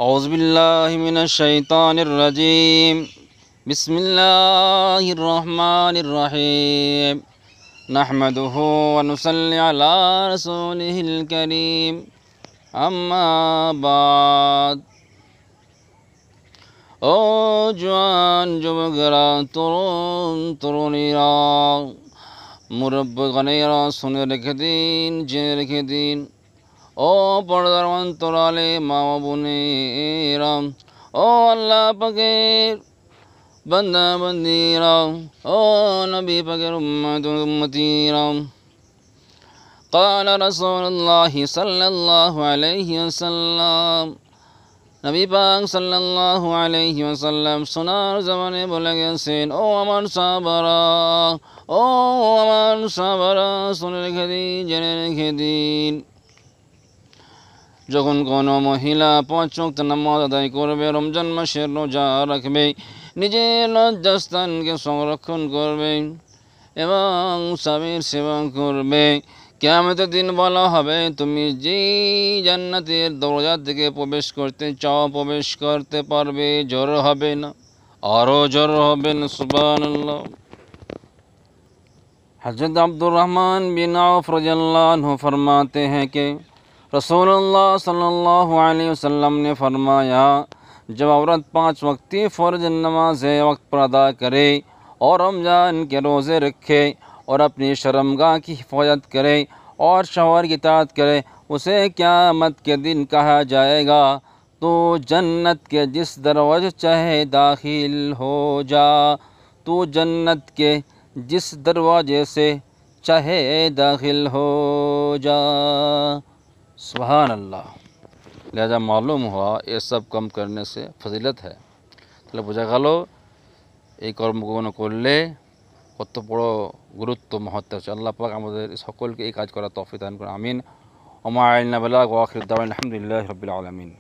أعوذ بالله من الشيطان الرجيم بسم الله الرحمن الرحيم نحمده ونصلي على رسوله الكريم أما بعد ও জওয়ান যুবকেরা তরুণ তরুণীরা মুরব্বিগণেরা শুনে রেখে দিন জেনে রেখে দিন ও পর্দার অন্তরালে মা ও বোনেরা ও আল্লাহ পাকের বান্দা বান্দিরা ও নবী পাকের উম্মতিরা قال رسول الله صلى الله عليه وسلم নবী পাক সাল্লাল্লাহু আলাইহি ওয়াসাল্লাম সোনার জমানে বলে গেছেন ও আমার সাহাবারা শুনে রেখে দিন জেনে রেখে দিন যখন কোনো মহিলা 5 ওয়াক্ত নামাজ আদায় করবে, রমজান মাসের রোজা রাখবে, নিজের লজ্জাস্থানকে সংরক্ষণ করবে এবং স্বামীর সেবা করবে, কিয়ামতের দিন বলা হবে তুমি যেই জান্নাতের দরজা থেকে প্রবেশ করতে চাও প্রবেশ করতে পারবে, জোর হবে না, আরও জোর হবে না। সুবহানাল্লাহ। हज़रत अब्दुर्रहमान बिन औफ रज़ियल्लाहु अन्हु फरमाते हैं कि रसूलुल्लाह सल्लल्लाहु अलैहि वसल्लम ने फरमाया, जब औरत 5 वक्ती फ़र्ज नमाज वक्त पर अदा करे और रमज़ान के रोज़े रखे और अपनी शर्मगाह की हिफाजत करे और शौहर की इताअत करे, उसे क़यामत के दिन कहा जाएगा तो जन्नत के जिस दरवाज़े चाहे दाखिल हो जा, तो जन्नत के जिस दरवाजे से चाहे दाखिल हो जा। सुभान अल्लाह। लिहाजा मालूम हुआ ये सब कम करने से फजीलत है। তাহলে বোঝা গেল এই কর্মগুলো করলে কত বড় গুরুত্ব মহত্ব আছে। আল্লাহ পাক আমাদের সকলকে এই কাজ করার তৌফিক দান করুন। আমিন। ওয়া মা আলাইনা বালাগ ওয়া আখিরু দাওয়ানা আলহামদুলিল্লাহি রাব্বিল আলামিন।